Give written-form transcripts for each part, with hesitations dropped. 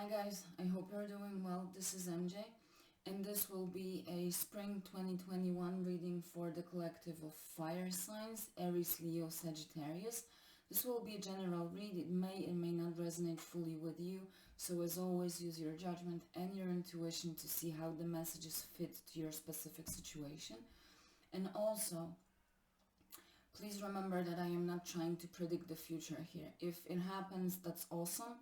Hi guys, I hope you're doing well. This is MJ, and this will be a spring 2021 reading for the collective of fire signs, Aries, Leo, Sagittarius. This will be a general read. It may and may not resonate fully with you, so as always use your judgment and your intuition to see how the messages fit to your specific situation. And also, please remember that I am not trying to predict the future here. If it happens, that's awesome.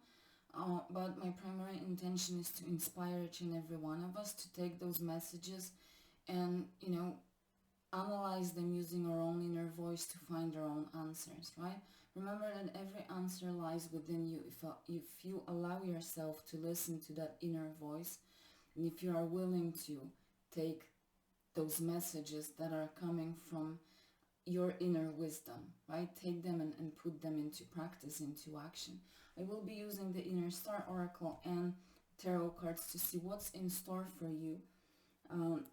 But my primary intention is to inspire each and every one of us to take those messages and, analyze them using our own inner voice to find our own answers, right? Remember that every answer lies within you if you allow yourself to listen to that inner voice, and if you are willing to take those messages that are coming from your inner wisdom, right? Take them and put them into practice, into action. I will be using the Inner Star Oracle and Tarot cards to see what's in store for you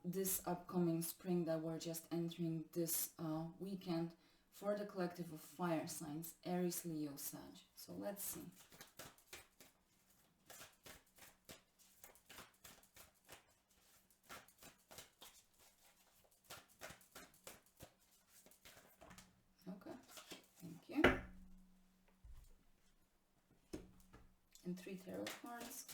this upcoming spring that we're just entering this weekend for the collective of fire signs, Aries, Leo, Sag. So let's see. Okay, thank you. And 3 tarot cards.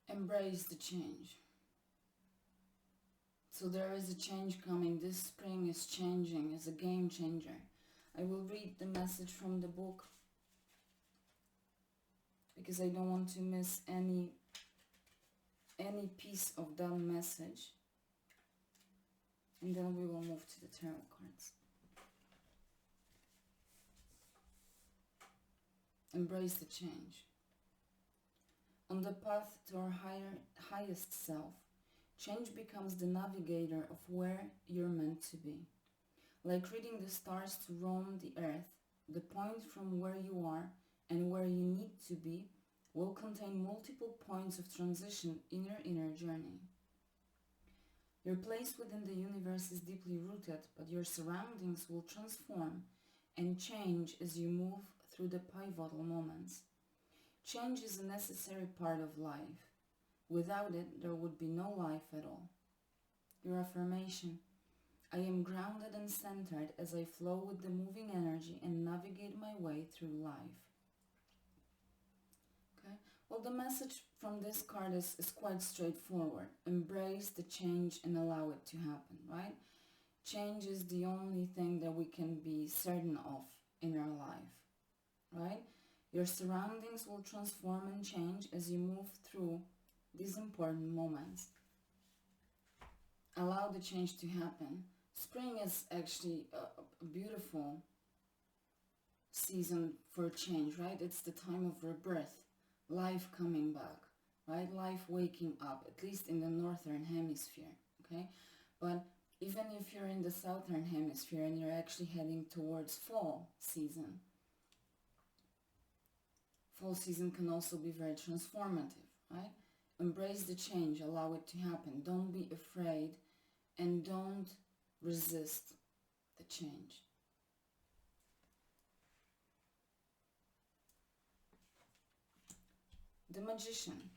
Embrace the change. So there is a change coming. This spring is changing, is a game changer. I will read the message from the book because I don't want to miss any piece of that message. And then we will move to the tarot cards. Embrace the change. On the path to our highest self, change becomes the navigator of where you're meant to be. Like reading the stars to roam the earth, the point from where you are and where you need to be will contain multiple points of transition in your inner journey. Your place within the universe is deeply rooted, but your surroundings will transform and change as you move through the pivotal moments. Change is a necessary part of life. Without it, there would be no life at all. Your affirmation: I am grounded and centered as I flow with the moving energy and navigate my way through life. Okay, well, the message from this card is quite straightforward. Embrace the change and allow it to happen, right? Change is the only thing that we can be certain of in our life, right? Your surroundings will transform and change as you move through these important moments. Allow the change to happen. Spring is actually a beautiful season for change, right? It's the time of rebirth, life coming back, right? Life waking up, at least in the northern hemisphere, okay? But even if you're in the southern hemisphere and you're actually heading towards fall season can also be very transformative, right? Embrace the change, allow it to happen. Don't be afraid and don't resist the change. The Magician,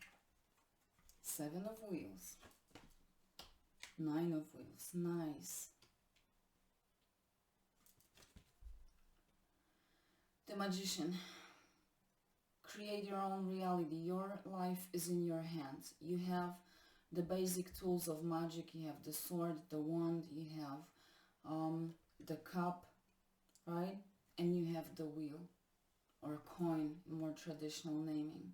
7 of Wheels, 9 of Wheels, nice. The Magician. Create your own reality. Your life is in your hands. You have the basic tools of magic. You have the sword, the wand, you have the cup, right? And you have the wheel or coin, more traditional naming.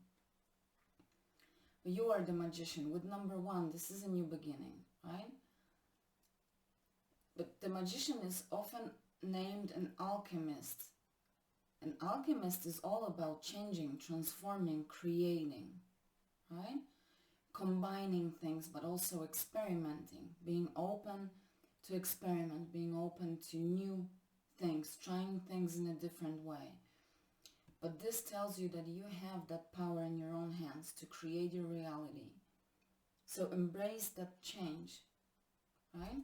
You are the Magician. With number 1, this is a new beginning, right? But the Magician is often named an alchemist. An alchemist is all about changing, transforming, creating, right? combining things, but also experimenting, being open to experiment, being open to new things, trying things in a different way. But this tells you that you have that power in your own hands to create your reality. So embrace that change, right?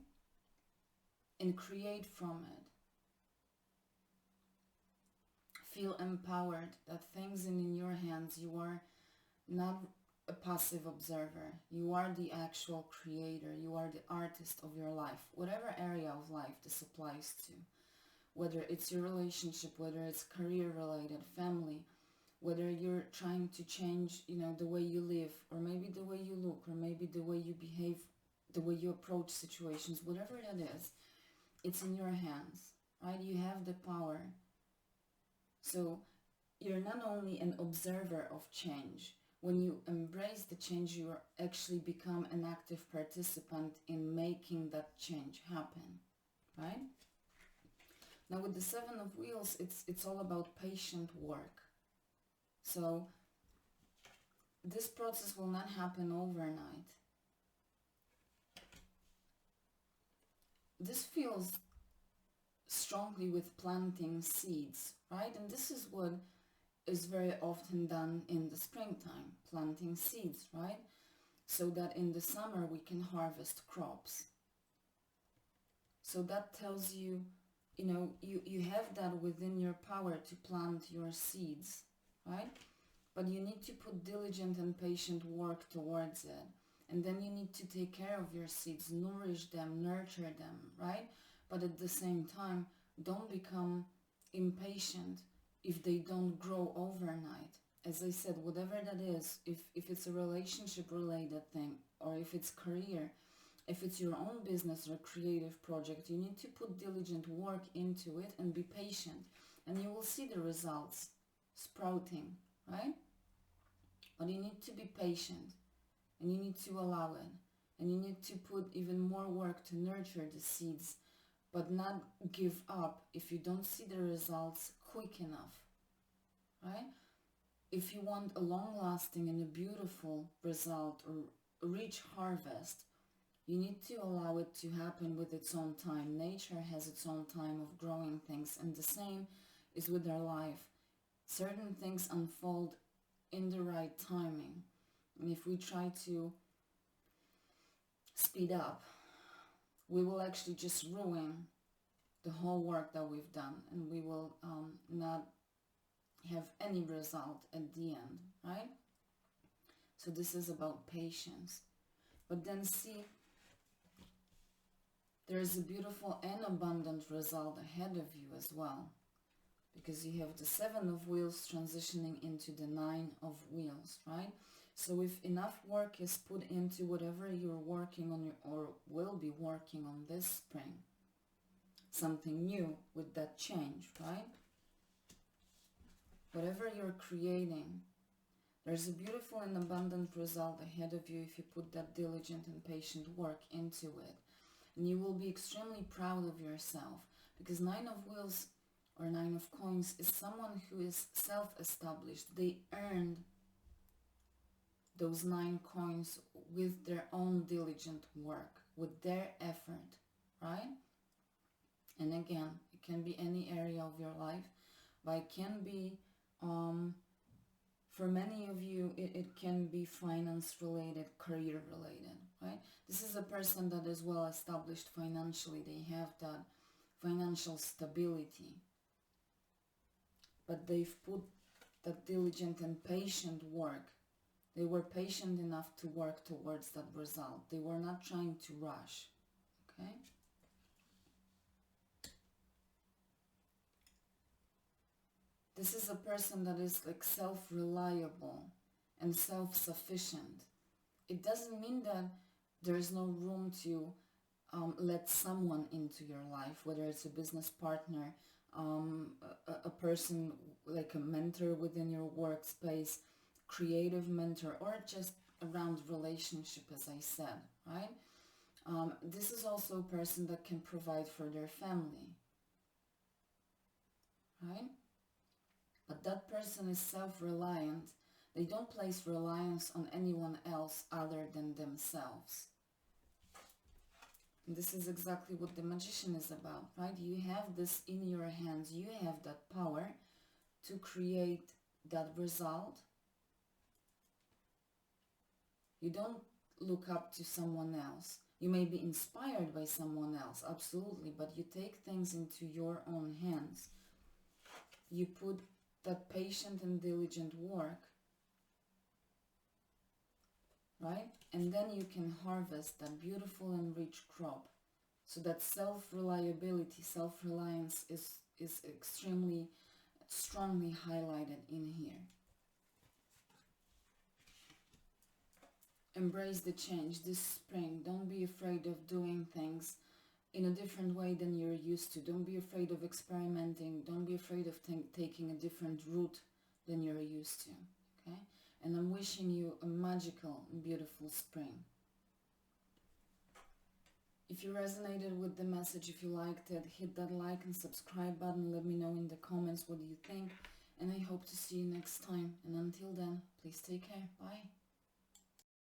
And create from it. Feel empowered that things in your hands, you are not a passive observer. You are the actual creator. You are the artist of your life. Whatever area of life this applies to. Whether it's your relationship, whether it's career related, family, whether you're trying to change, the way you live, or maybe the way you look, or maybe the way you behave, the way you approach situations, whatever that is, it's in your hands, right? You have the power. So you're not only an observer of change. When you embrace the change, you actually become an active participant in making that change happen, right? Now with the Seven of Wheels, it's all about patient work. So this process will not happen overnight. This feels strongly with planting seeds, right? And this is what is very often done in the springtime, planting seeds, right? So that in the summer we can harvest crops. So that tells you, you have that within your power to plant your seeds, right? But you need to put diligent and patient work towards it. And then you need to take care of your seeds, nourish them, nurture them, right? But at the same time, don't become impatient if they don't grow overnight. As I said, whatever that is, if it's a relationship related thing, or if it's career, if it's your own business or creative project, you need to put diligent work into it and be patient. And you will see the results sprouting, right? But you need to be patient, and you need to allow it. And you need to put even more work to nurture the seeds, but not give up if you don't see the results quick enough, right? If you want a long-lasting and a beautiful result or a rich harvest, you need to allow it to happen with its own time. Nature has its own time of growing things, and the same is with our life. Certain things unfold in the right timing. And if we try to speed up, we will actually just ruin the whole work that we've done, and we will not have any result at the end, right? So this is about patience. But then see, there is a beautiful and abundant result ahead of you as well, because you have the Seven of Wheels transitioning into the Nine of Wheels, right? So if enough work is put into whatever you're working on or will be working on this spring, something new with that change, right? Whatever you're creating, there's a beautiful and abundant result ahead of you if you put that diligent and patient work into it. And you will be extremely proud of yourself, because Nine of Wheels or Nine of Coins is someone who is self-established. They earned those 9 coins with their own diligent work, with their effort, right? And again, it can be any area of your life, but it can be, for many of you, it can be finance related, career related, right? This is a person that is well established financially. They have that financial stability, but they've put that diligent and patient work. They were patient enough to work towards that result. They were not trying to rush, okay? This is a person that is like self-reliable and self-sufficient. It doesn't mean that there is no room to let someone into your life, whether it's a business partner, a person like a mentor within your workspace, creative mentor, or just around relationship, as I said, right? This is also a person that can provide for their family, right? But that person is self-reliant. They don't place reliance on anyone else other than themselves. And this is exactly what the Magician is about, right? You have this in your hands. You have that power to create that result. You don't look up to someone else. You may be inspired by someone else, absolutely, but you take things into your own hands. You put that patient and diligent work, right? And then you can harvest that beautiful and rich crop. So that self-reliability, self-reliance is extremely strongly highlighted in here. Embrace the change this spring. Don't be afraid of doing things in a different way than you're used to. Don't be afraid of experimenting. Don't be afraid of taking a different route than you're used to, okay? And I'm wishing you a magical and beautiful spring. If you resonated with the message, if you liked it, hit that like and subscribe button. Let me know in the comments what you think. And I hope to see you next time. And until then, please take care. Bye.